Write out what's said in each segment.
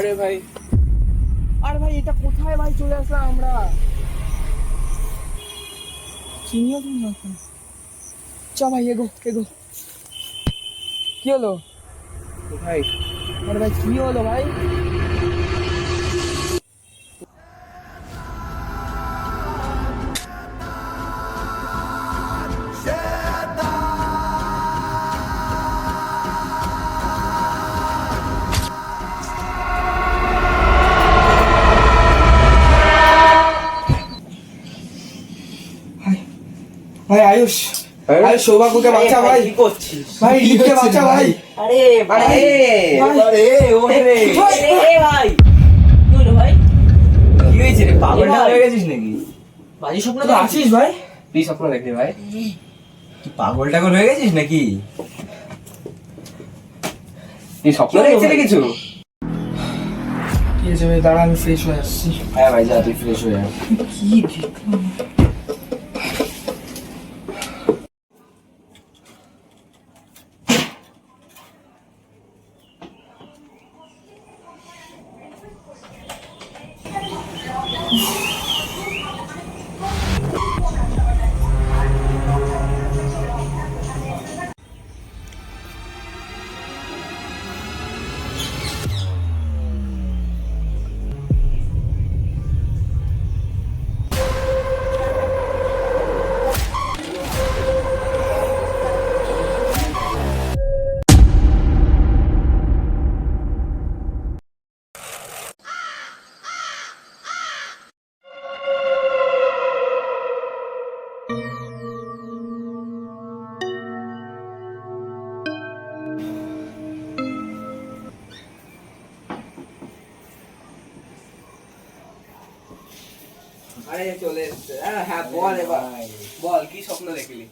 আরে ভাই, আরে ভাই এটা কোথায় ভাই চলে আসলাম আমরা? চিনিও তুমি না। চ ভাই এগো এগো। কি হলো ভাই? আরে ভাই কি হলো ভাই? ভাই আয়ুষ, আয়ুষ সৌভাগ্যকে বাঁচা ভাই। কি করছিস ভাই? রিকে বাঁচা ভাই। আরে আরে আরে ওরে রে এ ভাই, কি হলো ভাই? কি হয়েছে রে? পাগলটা হয়ে গেছিস নাকি? বাজে স্বপ্ন তো তো আছিস ভাই? কি স্বপ্ন দেখলি ভাই? তুই পাগল টাগল হয়ে গেছিস নাকি? কি স্বপ্ন দেখছিলি কিছু? কি হয়েছে ভাই? দাঁড়া আমি ফ্রেশ হয়ে আসছি। হ্যাঁ ভাই যা, তুই ফ্রেশ হয়ে আয়। কি দেখলাম? আরে চলে এসছে। হ্যাঁ বল এবার, বল কি স্বপ্ন দেখলি?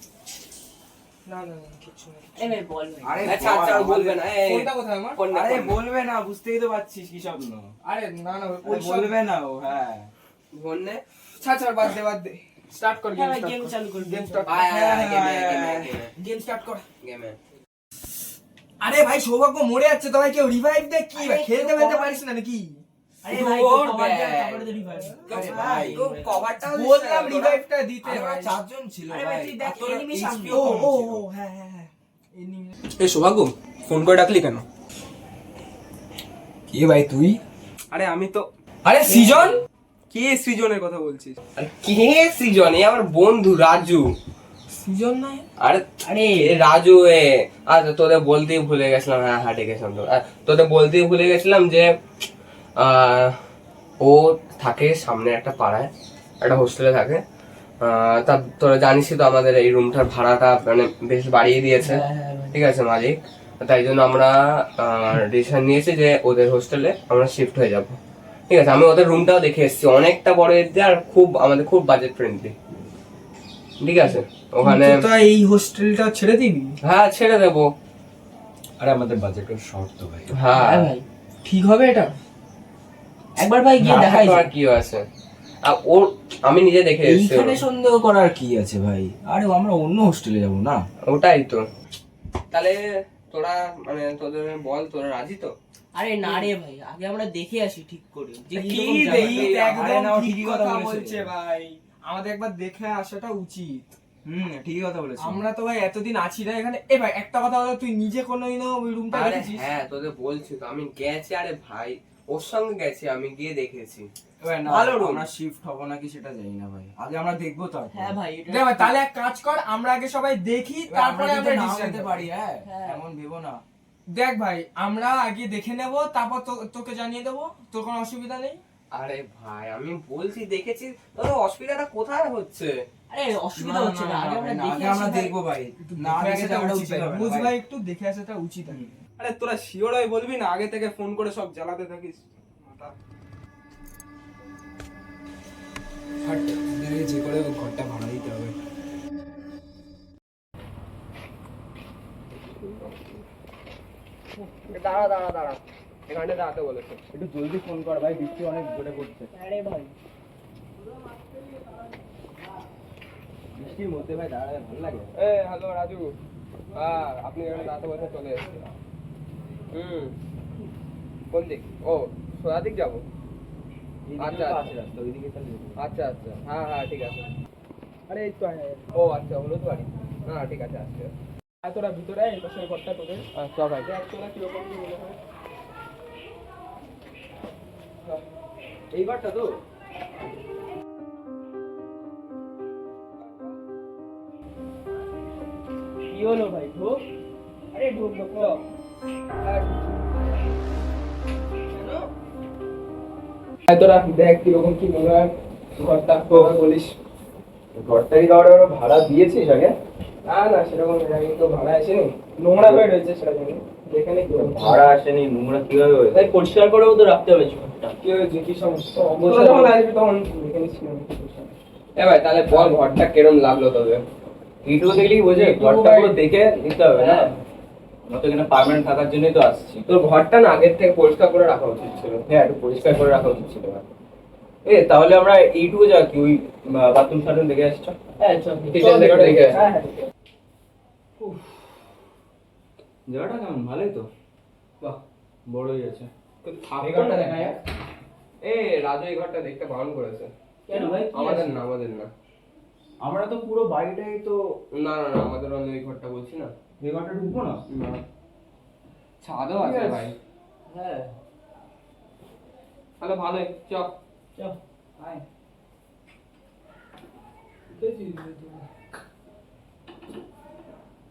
না না না কিছু না। এ ভাই বল ভাই। আরে আচ্ছা আচ্ছা বলবে না। ফোনটা কোথায় আমার? আরে বলবে না, বুঝতেই তো পারছিস কি স্বপ্ন। আরে না না আরে বলবে না ও। হ্যাঁ ফোন নে। ছাড় ছাড়, বাদ দে বাদ দে। স্টার্ট কর হ্যাঁ ভাই, গেম গেম চালু কর, গেম স্টার্ট। আয় আয় আয়, গেমে গেম স্টার্ট কর। গেমে। আরে ভাই সৌভাগ্য মরে যাচ্ছে তো ভাই, কেউ রিভাইভ দে। কি ভাই আরে খেলতে কেউ ফেলতে cover- পারিস না নাকি? আরে ভাই ওর তো কভার দেয়া, ব্যাগ। তারপরে তো রিভাইভ। আরে ভাই তো কভারটাও বললাম রিভাইভটা দিতে আমরা ভাই। চারজন ছিল আরে ভাই তুই দেখ এনিমি সামনে। ও ও ও হ্যাঁ হ্যাঁ হ্যাঁ। এই সৌভাগ্য ফোন করে ডাকলি কেন? কে ভাই তুই? আরে আমি তো, আরে সৃজন। কে সৃজনের কথা বলছিস? আরে কে সৃজন? এই আমার বন্ধু রাজু। সৃজন না? আরে আরে এ রাজু আচ্ছা তোদের বলতেই ভুলে গেছিলাম। হ্যাঁ হ্যাঁ ডেকেছিলাম তো। তোদের বলতেই ভুলে গেছিলাম যে ও থাকে সামনে একটা পাড়ায়, একটা হোস্টেলে থাকে। তা তোরা জানিসই তো আমাদের এই রুমটার ভাড়াটা মানে বেশ বাড়িয়ে দিয়েছে, ঠিক আছে মালিক। তাই জন্য আমরা ডিসিশন নিয়েছি যে ওদের হোস্টেলে আমরা শিফট হয়ে যাব। ঠিক আছে, আমি ওদের রুমটাও দেখে এসেছি, অনেকটা বড় এরিয়া আর খুব আমাদের খুব বাজেট ফ্রেন্ডলি। ঠিক আছে ওখানে তো এই হোস্টেলটা ছেড়ে দিবি? হ্যাঁ ছেড়ে দেবো। আরে আমাদের বাজেটের শর্ট তো ভাই। হ্যাঁ হ্যাঁ ভাই, ঠিক হবে এটা? একবার ভাই গিয়ে দেখাই আর কি আছে। আর ওর আমি নিজে দেখে এসেছি এইখানে ওর। সন্দেহ করার কি আছে ভাই? আরে আমরা অন্য হোস্টেলে যাব না? ওটাই তো। তাহলে তোরা মানে তোদের বল, তোরা রাজি তো? আরে না রে ভাই, আগে আমরা দেখে আসি ঠিক করে যে কি কিরকম দেখবি? জায়গা। একদম আরে না, ও ঠিক ঠিকই কথা কথা বলছে বলেছে ভাই। আমাদের একবার দেখে আসাটা উচিত। ঠিকই কথা বলেছিস। আমরা তো ভাই এতদিন আছি না এখানে। এ ভাই একটা কথা বলো, তুই নিজে কোনোদিনও ওই রুমটা আরে দেখেছিস? হ্যাঁ তোদের বলছি তো, আমি গেছি। আরে ভাই ওর সঙ্গে গেছি, আমি গিয়ে দেখেছি। না, ভালো room। আমরা শিফট হব নাকি সেটা জানি না ভাই, আগে আমরা দেখবো তো। হ্যাঁ ভাই এটা দেখ ভাই তাহলে এক কাজ কর, আমরা আগে সবাই দেখি তারপরে আমরা ডিসিশন নিতে পারি। হ্যাঁ হ্যাঁ। এমন ভেবো না। দেখ ভাই আমরা আগে দেখে নেব, তারপর তোকে জানিয়ে দেবো, তোর কোনো অসুবিধা নেই। আরে ভাই আমি বলছি দেখেছি, তোদের অসুবিধাটা কোথায় হচ্ছে? আরে অসুবিধা হচ্ছে না, আগে আমরা দেখে আগে আসি আমরা ভাই। দেখবো ভাই। না দেখে দেখে আসাটা যাওয়াটা উচিত উচিত হবে না বুঝ ভাই। ভাই, একটু দেখে আসাটা উচিত। আরে তোরা শিওর হয়ে বলবি না, আগে থেকে ফোন করে সব জ্বালাতে থাকিস। হাট যে করে ঘরটা ভাড়া দিতে হবে। দাঁড়া দাঁড়া দাঁড়া, এখানে দাঁড়াতে বলেছে। একটু জলদি ফোন কর ভাই, বৃষ্টি অনেক জোরে পড়ছে। আরে ভাই বৃষ্টির মধ্যে ভাই দাঁড়ালে ভালো লাগে। হ্যালো রাজু, হ্যাঁ আপনি এখানে দাঁড়াতে বলেছে, চলে এসেছে। কোন দিক? ও সোজা দিক যাবো? আচ্ছা আচ্ছা, আছে রাস্তা ওইদিকে তাহলে আচ্ছা আচ্ছা, হ্যাঁ হ্যাঁ ঠিক আছে। আরে এই তো ও আচ্ছা, হলুদ বাড়ি, হ্যাঁ ঠিক আছে আসছে। তোরা ভিতরে এই পাশের ঘরটা তোদের আচ্ছা ভাই, দেখ তোরা কিরকম কি মনে হয়। এই ঘরটা তো কি হলো ভাই, ঢোক। আরে ঢোক ঢোক চ। তোরা দেখ কিরকম কি মনে হয় ঘরটা, তোরা বলিস। ঘরটা কি কাউকে ভাড়া দিয়েছিস আগে? না না সেরকম জানি তো, ভাড়া আসেনি, নোংরা হয়ে রয়েছে সেটা জানি, দেখে নি ভাড়া আসেনি, নোংরা কিভাবে হয়েছে? তাই পরিষ্কার করেও তো রাখতে হবে ঘরটা। কি হয়েছে, কি সমস্যা? তোরা যখন আসবি তখন দেখে নিস কি সমস্যা। এ ভাই তাহলে বল ঘরটা কিরম লাগলো তোদের? এইটুকু দেখলেই বোঝে, এইটুকু ঘরটা ভাই। পুরো দেখে নিতে হবে না? আমরা তো এখানে পার্মানেন্ট থাকার জন্যই তো আসছি। তোর ঘরটা না আগের থেকে পরিষ্কার করে রাখা উচিত ছিল। হ্যাঁ, একটু পরিষ্কার করে রাখা উচিত ছিল। তাহলে আমরা এইটুকু যা কি ওই বাথরুম সাথরুম দেখে আসছো? হ্যাঁ চল কিচেন থেকে দেখে আসি। হ্যাঁ হ্যাঁ জায়গাটা কেমন, ভালোই তো, বাহ বড়ই আছে। এই ঘরটা দেখা যাক। এ রাজু এই ঘরটা দেখতে বারণ করেছে। কেন ভাই, কি আমাদের আছে? না, আমাদের না। আমরা তো পুরো বাড়িটাই তো, না না না, আমাদের অন্য এই ঘরটা বলছি না। এই ঘরটা ঢুকবো না? না, ছাদও আছে ভাই। হ্যাঁ তাহলে ভালোই, চ। চল আয়।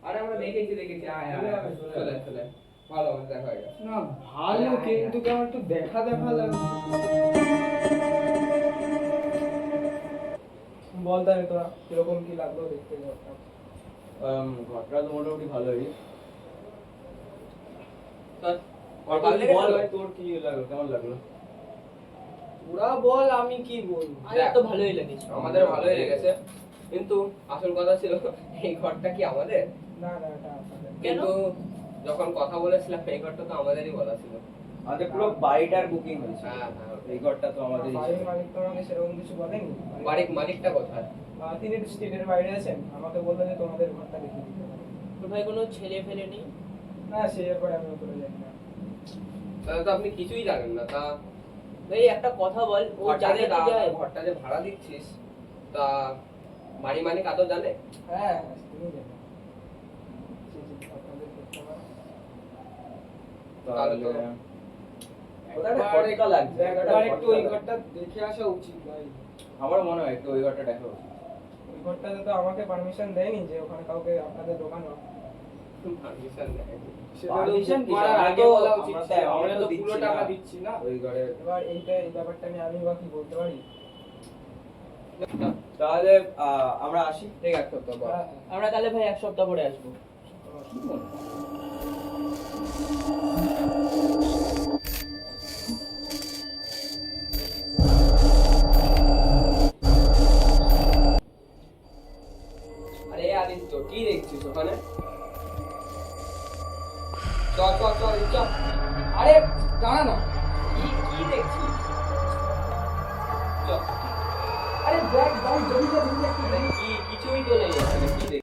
আরে আমরা দেখেছি দেখেছি, আয় আয় আয়। চলে চলে, ভালো হবে, দেখা হয়ে গেছে। না ভালো, কিন্তু কেমন একটু দেখা দেখা লাগে। বল তাহলে তোরা কিরকম কি লাগলো দেখতে ঘরটা। ঘরটা তো মোটামুটি ভালোই। চল। আর ভালো লেগেছে বল তো? ভাই, তোর কি লাগলো, কেমন লাগলো? তোরা বল, আমি কি বলবো। দেখ, তো ভালোই লেগেছে। আমাদের ভালোই লেগেছে, কিন্তু আসল কথা ছিল এই ঘরটা কি আমাদের? না না এটা আপনাদের। কিন্তু যখন কথা বলেছিলাম এই ঘরটা তো আমাদেরই বলা ছিল। আমাদের পুরো বাড়িটার বুকিং হয়েছে। হ্যাঁ হ্যাঁ, এই ঘরটা তো আমাদেরই ছিল। বাড়ির মালিক তো আমাকে সেরকম কিছু বলেনি। বাড়ির মালিকটা কোথায়? তিনি স্টেটের বাইরে আছেন, আমাকে বললো যে তোমাদের ঘরটা দেখে দিতে হবে। তো ভাই কোনো ছেলে ফেলে নেই? না সে ব্যাপারে আমি উপরে যাই না। তাহলে তো আপনি কিছুই জানেন না। তা ভাই একটা কথা বল, ও ঘরটা জানে যে কি যায়? ঘরটা যে ভাড়া দিচ্ছিস, তা বাড়ি মালিক আদৌ জানে? হ্যাঁ তুমি জানো। সে যে আপনাদের করতে পারে। তাহলে তো ওটা খটকা লাগছে। একবার একটু ওই ঘরটা দেখে আসা উচিত ভাই। আমার মনে হয় একটু ওই ঘরটা দেখা উচিত। ওই ঘরটাতে তো আমাকে পারমিশন দেয়নি যে ওখানে কাউকে আপনাদের দোকান পারমিশন দেয়। Permission কি? করার আগে বলা উচিত আমরা তো- ছিল। আমরা আমরা তো তো পুরো দিচ্ছি টাকা না। দিচ্ছি না। ওই ঘরে এবার এই ব্যাপারটা নিয়ে আমি বা কি বলতে পারি। তাহলে আমরা আসি। ঠিক আছে তো বল। আমরা তাহলে ভাই এক সপ্তাহ পরে আসবো। আরে আদিত্য, কি দেখছিস ওখানে? চল চল চল চল। আরে দাঁড়া না। কি দেখছিস? চল। আরে দেখ ভাই, জমিটা একটু দেখ। কি কিছুই তো নেই এখানে, কি দেখ?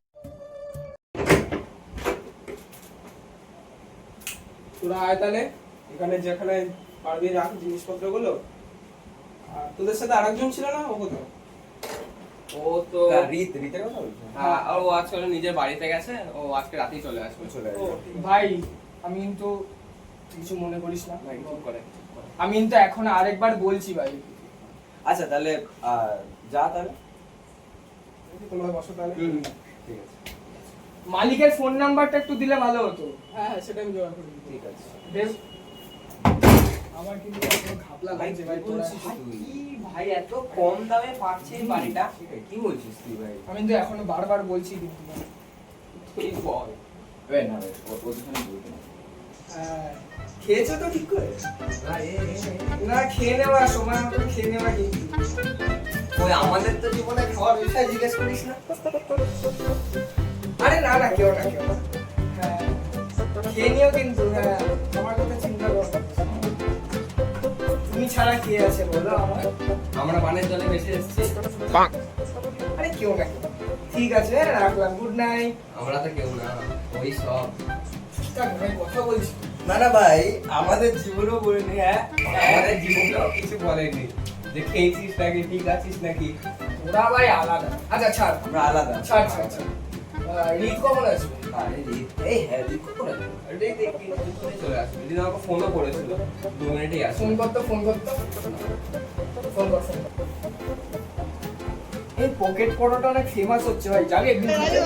তোরা আয় তাহলে, এখানে যেখানে পারবি রাখ জিনিসপত্রগুলো। আর তোদের সাথে আরেকজন ছিল না, ও কোথায়? ও তো রীতের কথা বলছো? হ্যাঁ, আর ও আজকে ওর নিজের বাড়িতে গেছে, ও আজকে রাতেই চলে আসবে। চলে ও, ভাই আমি কিন্তু কিছু মনে করিস না। ভাই চুপ করে। আমি কিন্তু এখন আরেকবার বলছি ভাই। আচ্ছা তাহলে যা তাহলে। তোমরা বসো তাহলে। ঠিক আছে, মালিকের ফোন নাম্বারটা একটু দিলে ভালো হতো। হ্যাঁ হ্যাঁ সেটা আমি জোগাড় করে দিচ্ছি। ঠিক আছে। দেব, আমার কিন্তু একদম ঘাপলা লাগছে ভাই। তোরা কি ভাই, এত কম দামে পাচ্ছিস বাড়িটা? কি বলছিস তুই ভাই? আমি তো এখনো বারবার বলছি কিন্তু ভাই। তুই বল। না রে, ওখানে বলবি না। হ্যাঁ, খেয়েছো তো ঠিক করে? না খেয়ে নেওয়া, সময় মতো খেয়ে নেওয়া কিন্তু। ওই আমাদের তো জীবনে খাওয়ার বিষয় জিজ্ঞেস করিস না। আরে না না, কেউ না কেউ না। হ্যাঁ খেয়ে নিও কিন্তু। হ্যাঁ আমার কথা চিন্তা করো না। তুমি ছাড়া কে আছে বলো আমার? আমরা পানের জলে বেশি এসেছি। আরে কেউ না কেউ না। ঠিক আছে রাখলাম, গুড নাইট। আমরা তো কেউ না, ওই সব। ভাই কথা বলছি। না না ভাই আমাদের জীবনও বলিনি। হ্যাঁ আমাদের জীবনটাও কিছু বলেনি যে খেয়েছিস নাকি, ঠিক আছিস নাকি। ওরা ভাই আলাদা। আচ্ছা ছাড়, আমরা আলাদা। ছাড় ছাড় ছাড়। রিত কখন আসবে? আরে রিত, এই হ্যাঁ রিত কখন আসবে? আরে দেখি চলে আসবে। দিদি আমাকে ফোনও করেছিল, 2 মিনিটেই আসবে। ফোন করতো, ফোন করতো। ফোন কর, ফোন কর। এই পকেট পরোটা অনেক ফেমাস হচ্ছে ভাই, যাবি একদিন খেতে?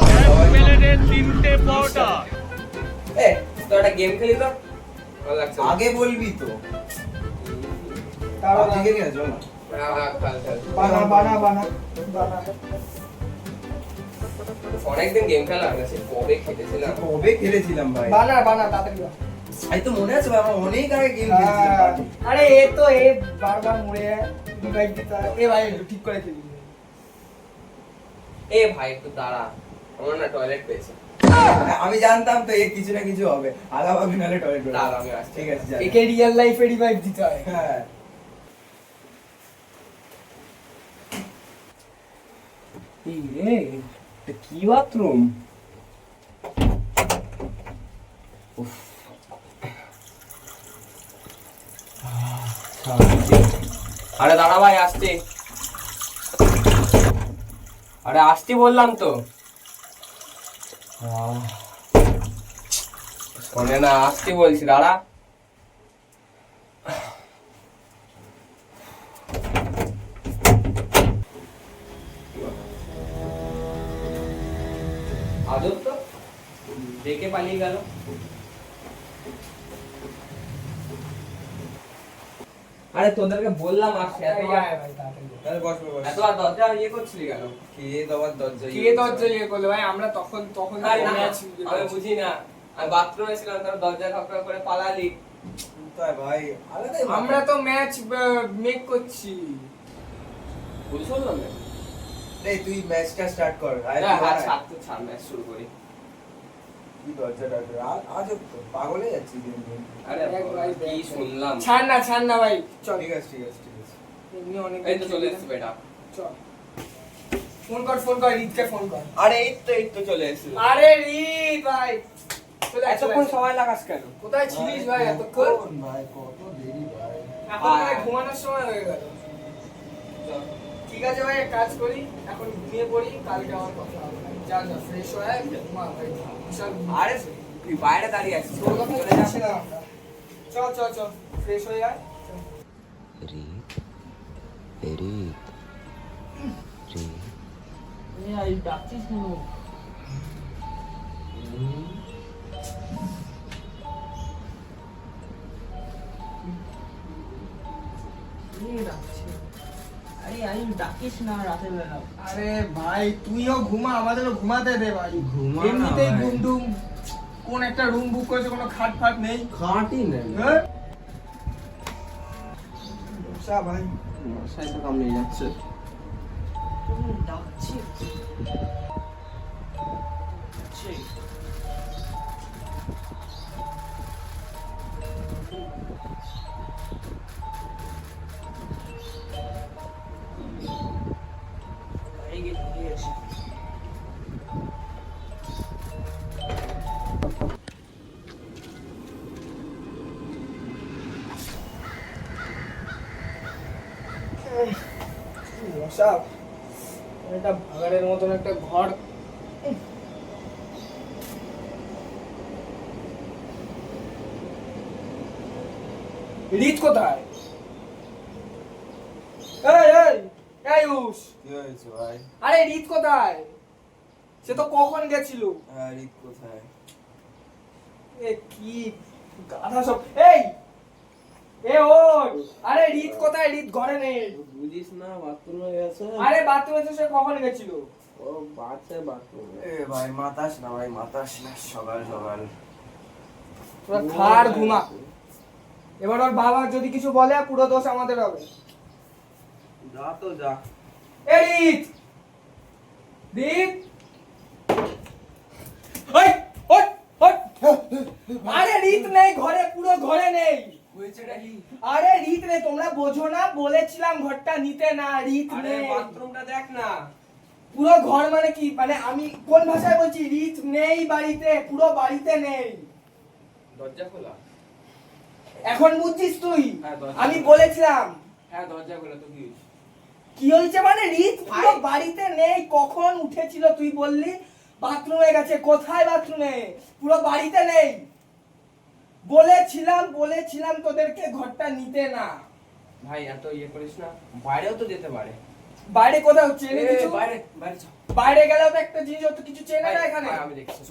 এ তো একটা গেম খেলি তো, ভালো লাগছে। আগে বলবি তো। তারা আজকে নিয়ে চল না। বানা বানা বানা বানা। অনেকদিন গেম খেলা হয় না, সে কবে খেলেছিলাম। কবে খেলেছিলাম ভাই? বানা বানা তাড়াতাড়ি বানা। এই তো মনে আছে ভাই, আমরা অনেক আগে গেম খেলেছিলাম। আরে এ তো এ বারবার মরে যায়। রিভাইভ দিতে হয়। এ ভাই একটু ঠিক করে খেলি। এ ভাই একটু দাঁড়া, আমার না টয়লেট পেয়েছে। আমি জানতাম তো এর কিছু না কিছু হবে। আলাভাবে নালে টয়লেট করে। দাঁড়া আমি আসছি। ঠিক আছে যা। একে রিয়েল লাইফে রিভাইভ দিতে হয়। হ্যাঁ। এই রে, এটা কি বাথরুম? আরে দাঁড়া ভাই, আসছি। আরে আসছি বললাম তো। শোনে না, আসছি বলছি, দাঁড়া। আদর তো দেখে পালিয়ে গেল। আরে তোদেরকে বললাম আসছে, আয় ভাই তাড়াতাড়ি। তাহলে বস বস। এত আর দরজা ইয়ে করছিলি কেন? কে দেওয়ার দরজা? কে দরজা ইয়ে করলো ভাই? আমরা তখন আরে না, ম্যাচ আমি বুঝি না। আমি বাথরুমে ছিলাম, তার দরজা ঠকঠক করে পালালি। তাই ভাই, আলাদাই আমরা তো ম্যাচ মেক করছি। ভুল শুনলাম না? এই তুই ম্যাচটা স্টার্ট কর। আরে হ্যাঁ, তুই হ্যাঁ, আয়। ছাড় তো, ছাড়, ম্যাচ শুরু করি। কি দরজাটা আজ তো পাগল হয়ে যাচ্ছি দিন দিন। আরে ভাই, কি শুনলাম। ছাড় না ভাই, চল। ঠিক আছে ঠিক আছে ঠিক আছে। এমনি অনেক এই তো চলে এসেছি বেটা। চল। ফোন কর রিতকে ফোন কর। আরে এই তো চলে এসেছি। আরে রিত ভাই, চলে আয়, চলে এতক্ষণ আয়। সময় লাগাস কেন? কোথায় ছিলিস ভাই এতক্ষণ? কোন ভাই, কত দেরি ভাই। এখন ভাই ঘুমানোর সময় হয়ে গেল। ঠিক আছে ভাই, এক কাজ করি, এখন ঘুমিয়ে পড়ি, কালকে আমার কথা হবে। যা ফ্রেশ হয়ে আয়, ঘুমা ভাই। বিশাল ঘুম আরে তুই বাইরে দাঁড়িয়ে আছিস, তোর কথা চলে যা। জানছিলাম আমরা। চল ফ্রেশ হয়ে আয়। চল। এই ডাকছিস কেন? আরে আই ডাকিস না রাতের বেলা। আরে ভাই তুইও ঘুমা, আমাদেরও ঘুমাতে দে ভাই। ঘুমা না এমনিতেই ভাই। ঘুম টুম, কোন একটা রুম বুক করেছে, কোনো খাট ফাট নেই। খাটই নেই। হ্যাঁ? বসা ভাই। মশাই তো কামড়ে যাচ্ছে। ডাকছিস? বসা, একটা ভাগাড়ের মতন একটা ঘর। রিত কোথায়? এই উস, কি হয়েছে ভাই? আরে রিত কোথায়? সে তো কখন গেছিল। হ্যাঁ রিত কোথায়? এ কি গাধা সব। এই এ ওই, আরে রিত কোথায়? রিত ঘরে নেই। বুঝিস না, বাথরুমে গেছে। আরে বাথরুমে সে কখন গেছিল? ও বাথে বাথরুমে। এ ভাই মাতাস না ভাই, মাতাস না। সকাল সকাল তোরা খার ঘুমা। এবার ওর বাবা যদি কিছু বলে, পুরো দোষ আমাদের হবে। যা তো যা। এই রিত, রিত, ওই ওই ওই, আরে রিত নেই ঘরে, পুরো ঘরে নেই। হয়েছেটা কি? আরে রিত নেই, তোমরা বোঝো না, বলেছিলাম ঘরটা নিতে না। রিত আরে নেই, বাথরুমটা দেখ না। পুরো ঘর মানে কি, মানে আমি কোন ভাষায় বলছি? রিত নেই বাড়িতে, পুরো বাড়িতে নেই। দরজা খোলা। এখন বুঝছিস তুই? হ্যাঁ, দরজা আমি খোলো। বলেছিলাম। হ্যাঁ দরজা খোলা তো কি হয়েছে? কি হয়েছে মানে রিত পুরো বাড়িতে নেই, কখন উঠেছিল তুই বললি বাথরুমে গেছে, কোথায় বাথরুমে? পুরো বাড়িতে নেই। বলেছিলাম তোদেরকে ঘরটা নিতে না। ভাই এত ইয়ে করিস না, বাইরেও তো যেতে পারে। বাইরে কোথাও চেনে এ, কিছু? বাইরে বাইরে চল। বাইরে গেলেও তো একটা জিনিস তো কিছু চেনে না ভাই, এখানে। ভাই, আমি দেখছি।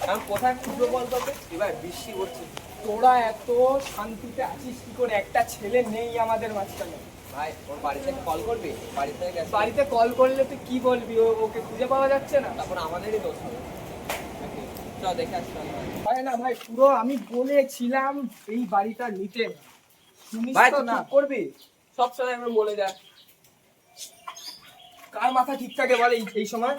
আমি কোথায় খুঁজবো বল তোকে? এবার বৃষ্টি করছে। তোরা এত শান্তিতে আছিস কি করে? একটা ছেলে নেই আমাদের মাঝখানে। ভাই ওর বাড়ি থেকে কল করবি, বাড়ি থেকে গেছে। বাড়িতে কল করলে তুই কি বলবি? ওকে খুঁজে পাওয়া যাচ্ছে না। তখন আমাদেরই দোষ হবে। চল দেখে আসি। ভাই না ভাই, পুরো আমি বলেছিলাম এই বাড়িটা নিতে না। শুনিস ভাই তো তুই না? চুপ করবি, সবসময় একবার বলে যা। কার মাথা ঠিক থাকে বলে এই সময়?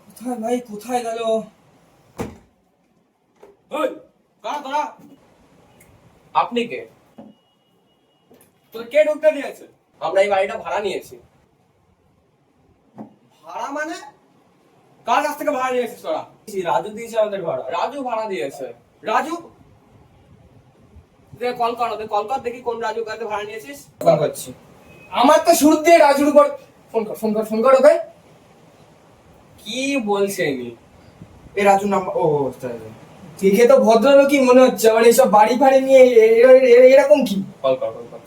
কোথায় ভাই, কোথায় গেল? ওই কারা তোরা? আপনি কে? তোর কে ঢুকতে দিয়েছে? আমরা এই বাড়িটা ভাড়া নিয়েছি। ভাড়া মানে? কার কাছ থেকে ভাড়া নিয়েছিস তোরা? রাজু দিয়েছে আমাদের ভাড়া। রাজু ভাড়া দিয়েছে। রাজু? কল কর, ওদের কল কর, দেখি কোন রাজু কাছে ভাড়া নিয়েছিস। ফোন করছি। আমার তো শুরু দিয়ে রাজুর উপর ফোন কর ওকে। কি বলছে ইনি? এই রাজুর নাম্বার, ও তাই। দেখে তো ভদ্রলোকই মনে হচ্ছে, আবার এইসব বাড়ি ফাড়ি নিয়ে এরকম কি? কল কর, কল কর।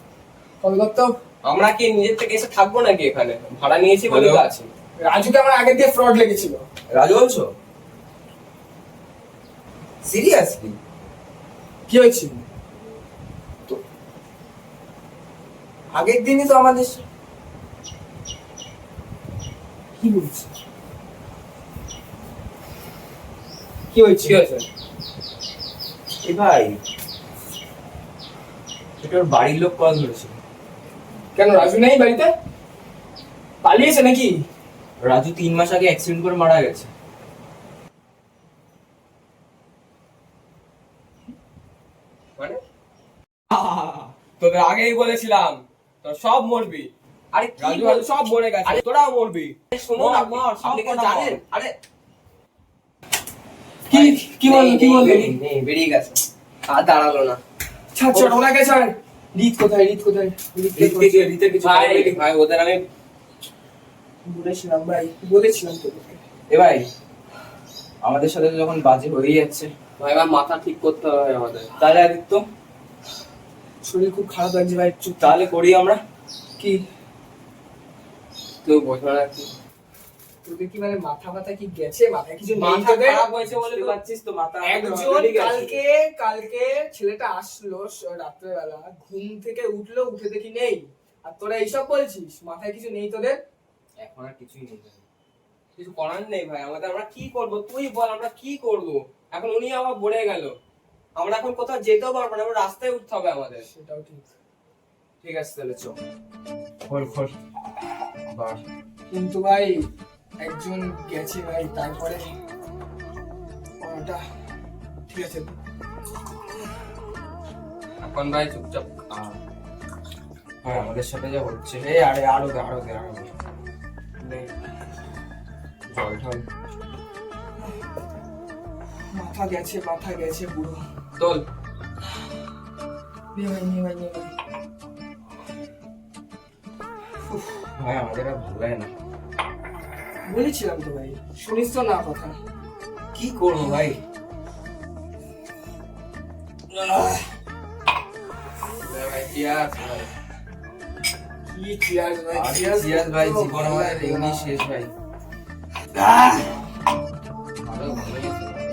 কল করতো। আমরা কি নিজের থেকে এসে থাকবো নাকি এখানে? ভাড়া নিয়েছি বলে তো আছি। রাজুকে আমার আগে দিয়ে ফ্রড লেগেছিল। রাজু বলছো? সিরিয়াসলি? কি হয়েছিল? আগের দিনই তো আমাদের কি বলছিস? কি হয়েছে? কি হয়েছে? এ ভাই, এটা ওর বাড়ির লোক কল ধরেছিল। কেন রাজু নেই বাড়িতে? পালিয়েছে নাকি? রাজু 3 মাস আগে অ্যাক্সিডেন্ট করে মারা গেছে। মানে তোদের আগেই বলেছিলাম তোর সব মরবি। আরে রাজু রাজু সব মরে গেছে, তোরাও মরবি। শুনুন আপনি কি জানেন? আরে কি বললো? বেরিয়ে গেছে, আর দাঁড়ালো না। ছাড় ওনাকে ছাড়। রিত কোথায়? ভাই ওদের আমি বলেছিলাম তোকে। এ ভাই, আমাদের সাথে তো যখন বাজে হয়ে যাচ্ছে, ভাই মাথা ঠিক করতে হবে আমাদের। তাহলে আদিত্য, শরীর খুব খারাপ লাগছে ভাই, চুপ। তাহলে করি আমরা কি তুই বোঝো না কি? তোদের কি মানে মাথা কি গেছে? মাথায় কিছু নেই মাথা তোদের? খারাপ হয়েছে বলে বুঝতে তো পারছিস তো, মাথা একজন কালকে ছেলেটা আসলো রাত্রেবেলা, ঘুম থেকে উঠলো, উঠে দেখি নেই। আর তোরা এইসব বলছিস মাথায় কিছু নেই তোদের? এখন আর কিছুই নেই। কিছু করার নেই ভাই আমাদের। আমরা কি করব তুই বল, আমরা কি করব? এখন উনি আবার বলে গেল, আমরা এখন কোথাও যেতেও পারবো না, আমরা রাস্তায় উঠতে হবে আমাদের। সেটাও ঠিক। ঠিক আছে তাহলে চল। খোল বাস। কিন্তু ভাই একজন গেছে ভাই, তারপরে ওটা ঠিক আছে। এখন ভাই চুপচাপ হ্যাঁ, আমাদের সাথে যা হচ্ছে, আরে আরো দে নে। জল ঠল। মাথা গেছে পুরো। তোল। নে ভাই। ভাই আমাদের আর ভালো লাগে না। বলেছিলাম তো ভাই, শুনিস তো না কথা। কি করবো ভাই? ভাই চিয়ার্স ভাই। কি চিয়ার্স ভাই, চিয়ার্স ভাই, জীবন আমাদের এমনি শেষ ভাই। ভালো গেছে ভাই।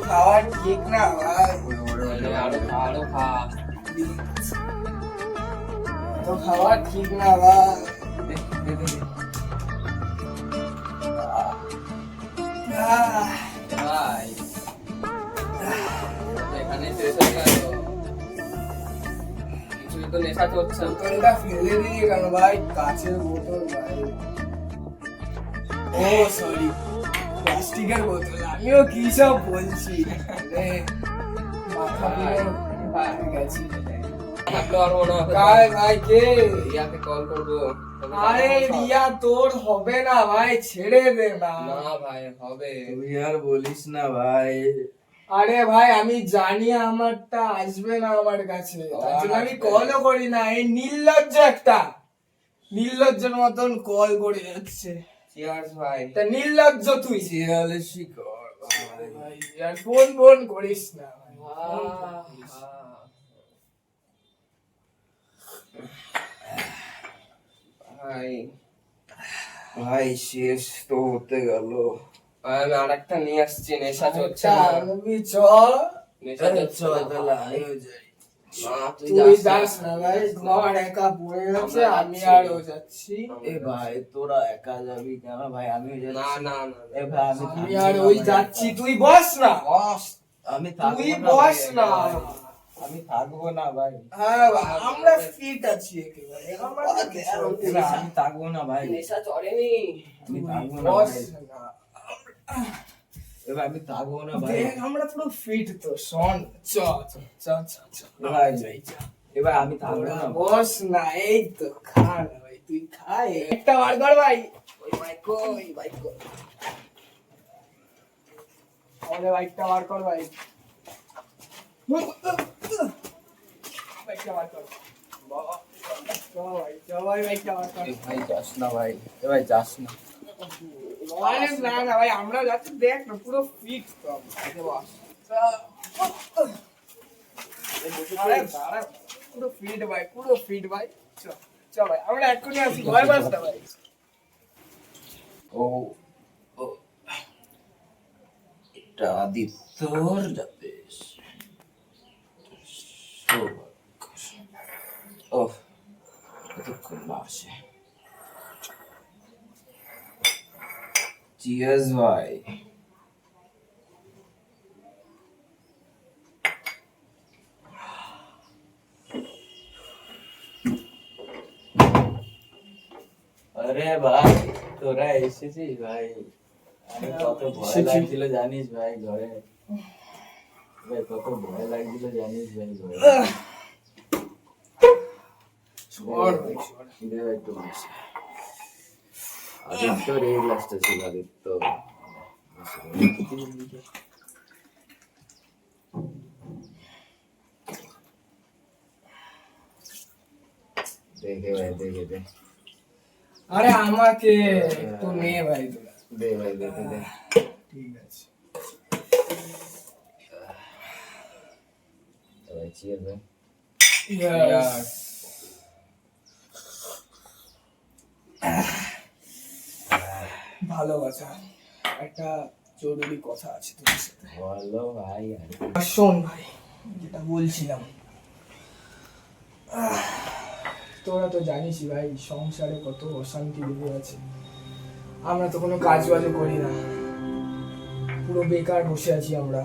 খাওয়া ঠিক না ভাই, আরো খা। তো খাওয়া ঠিক না ভাই। ভাই এখানে শেষ হয়ে গেল। কিছুই তো নেশা করছে না। বোতলটা ফেলে দিয়ে কেন ভাই? কাচের বোতল ভাই। ও সরি, প্লাস্টিকের বোতল। আমিও কি সব বলছি। এ, মাথা পুরো হয়ে গেছে। থাকলে আর মনে হবে কার ভাই কে? রিয়াকে কল করবো। আরে রিয়া তোর হবে না ভাই, ছেড়ে দে না। না ভাই হবে। তুই আর বলিস না ভাই। আরে ভাই আমি জানি আমারটা আসবে না আমার কাছে, তার জন্য আমি কলও করি না। এই নির্লজ্জ একটা, নির্লজ্জের মতন কল করে যাচ্ছে। চিয়ার্স ভাই। তা নির্লজ্জ তুই। শিয়ালে শিকড় ভাই। ভাই আর ফোন ফোন করিস না ভাই। ভাই ভাই শেষ তো হতে গেল। আমি আরেকটা নিয়ে আসছি, নেশা চলছে আচ্ছা, না। আমি চল। নেশা চলছে না। তাহলে আমিও যাই। না, তুই তুই যাস যাস না। না ভাই, ঘর একা পড়ে আছে, আমরা আমি যাচ্ছি। আরও যাচ্ছি। এ ভাই তোরা একা যাবি কেন ভাই? আমিও না যাচ্ছি। না না এ ভাই আমি আমি থাকবো আর না ওই ভাই। যাচ্ছি, তুই বস না। বস। আমি থাকবো তুই না বস ভাই, না। ভাই। আমি থাকবো না ভাই। হ্যাঁ ভাই, আমরা ফিট আছি একেবারে, আমাদের কিছু হচ্ছে না। আমি থাকবো না ভাই। নেশা চড়েনি। আমি তুই থাকবো না বস ভাই। না। এবার আমি থাকবো না ভাই। দেখ আমরা পুরো ফিট তো, শোন। চ চ চ চ চ। ভাই যাই, চ। এবার আমি থাকবো তোরা না। বস না, এই তো খা না ভাই, তুই খা। একটা বার কর ভাই। ওই বাইক ওই বাইক কর। আমাদের বাইকটা বার কর ভাই। বাইকটা বার কর। চ ভাই, চ ভাই, বাইকটা বার কর। এ ভাই যাস না ভাই। এ ভাই যাস না। আরে না না ভাই, আমরা যাচ্ছি, দেখ না পুরো ফিট তো আমরা। আরে দাঁড়া, পুরো ফিট ভাই, পুরো ফিট ভাই। চ চ ভাই, আমরা এক্ষুনি আসি, ভয় পাস না ভাই। ও ও এটা আদিত্যর যাবে। ও কতক্ষণ আসে। চিয়ার্স ভাই। আরে ভাই তোরা এসেছিস ভাই। আমি কত ভয় লাগছিল জানিস ভাই ঘরে। ভাই কত ভয় লাগছিল জানিস ভাই ঘরে। সর ভাই, সর। দে ভাই একটু বসে। আদিত্যর এই গ্লাসটা ছিল আদিত্য। দেখে ভাই দেখে দে। আরে আমাকে একটু নে ভাই তোরা। দে ভাই দেখে দে। ঠিক আছে। ভাই চিয়ার ভাই। Yes. ভালো কথা, একটা জরুরি কথা আছে তোর সাথে। বলো ভাই। আর শোন ভাই, যেটা বলছিলাম, তোরা তো জানিসই ভাই সংসারে কত অশান্তি লেগে আছে। আমরা তো কোনো কাজ বাজও করি না, পুরো বেকার বসে আছি আমরা।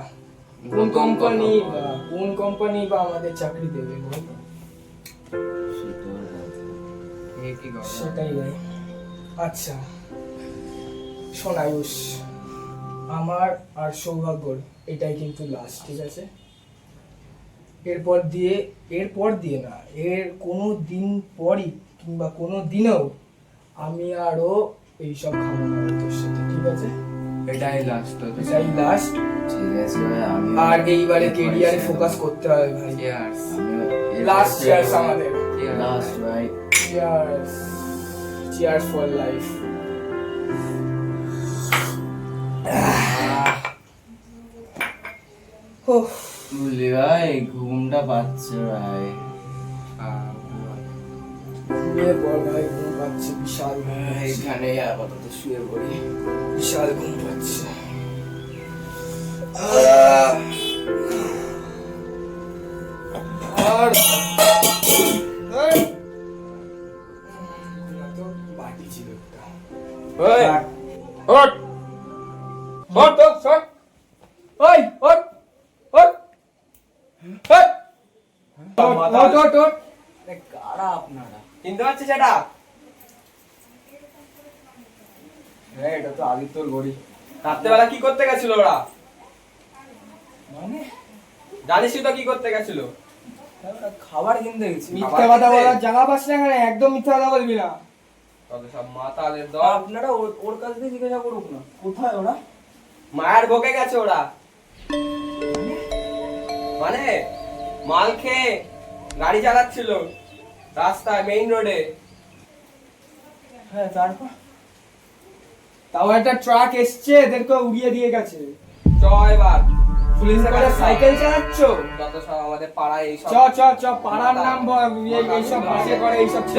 কোন কোম্পানি বা আমাদের চাকরি দেবে বল? সেটাই ভাই। আচ্ছা শোন আয়ুষ, আমার আর সৌভাগ্যর এটাই কিন্তু লাস্ট, ঠিক আছে? এরপর দিয়ে না, এর কোনো দিন পরই কিংবা কোনো দিনেও আমি আরো এইসব খাবো না তোর সাথে, ঠিক আছে? এটাই লাস্ট। এটাই লাস্ট। ঠিক আছে ভাই আমি আর এইবারে কেরিয়ারে ফোকাস করতে হবে ভাই। চিয়ার্স। লাস্ট চিয়ার্স আমাদের। লাস্ট ভাই। Cheers, cheers for life. বুঝলি ভাই ঘুমটা পাচ্ছে ভাই। ঘুমিয়ে পড় ভাই, ঘুম পাচ্ছে, বিশাল ঘুম পাচ্ছে। এইখানে আপাতত শুয়ে পড়ি। বিশাল ঘুম পাচ্ছে। আর তো বাকি ছিল একটা। ওই ওঠ ওঠ ওঠ, ওঠ, ওঠ। ওই, ওঠ, আরে কারা আপনারা? চিনতে পারছিস সেটা? হ্যাঁ এটা তো আদিত্যর গড়ি। রাত্রেবেলা কি করতে গেছিল ওরা? মানে জানিস তো কি করতে গেছিল? ওরা খাবার কিনতে গেছি। মিথ্যা কথা বলার জায়গা পাস না এখানে, একদম মিথ্যা কথা বলবি না। তবে সব মাতালের দল। আপনারা ওর কাছ থেকে জিজ্ঞাসা করুক না, কোথায় ওরা? মায়ের বকে গেছে ওরা। মানে মাল খেয়ে গাড়ি চালাচ্ছিল রাস্তায়, মেইন রোডে। হ্যাঁ তারপর তাও একটা ট্রাক এসছে, এদেরকে উড়িয়ে দিয়ে গেছে। চ এবার পুলিশের কাছে সাইকেল চালাচ্ছ? যত সব আমাদের পাড়ায় এইসব চ চ চ, পাড়ার নাম এইসব বাসে করে, এইসব চ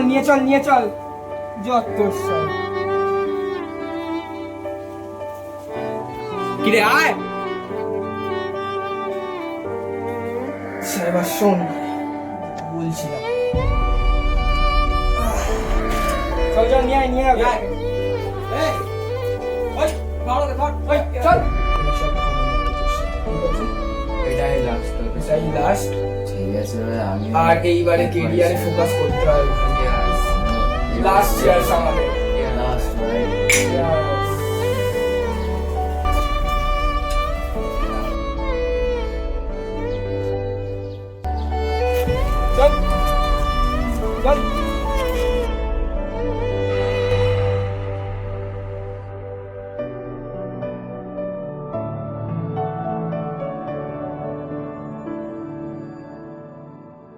নিয়ে চল, নিয়ে চল। যত সব কিরে আয়। আচ্ছা, এবার শোন বলছিলাম। চল চল, নিয়ে আয়, নিয়ে আয়। আয়। এই, ওই, ধর ওকে, ধর, ওই, চল। এইসব হবে না কিছুর সাথে, ঠিক আছে? এটাই লাস্ট। এটাই লাস্ট। ঠিক আছে ভাই, আমি আর এইবারে কেরিয়ারে ফোকাস করতে হবে। লাস্ট ইয়ার্স আমাদের। লাস্ট ভাই। Yeah.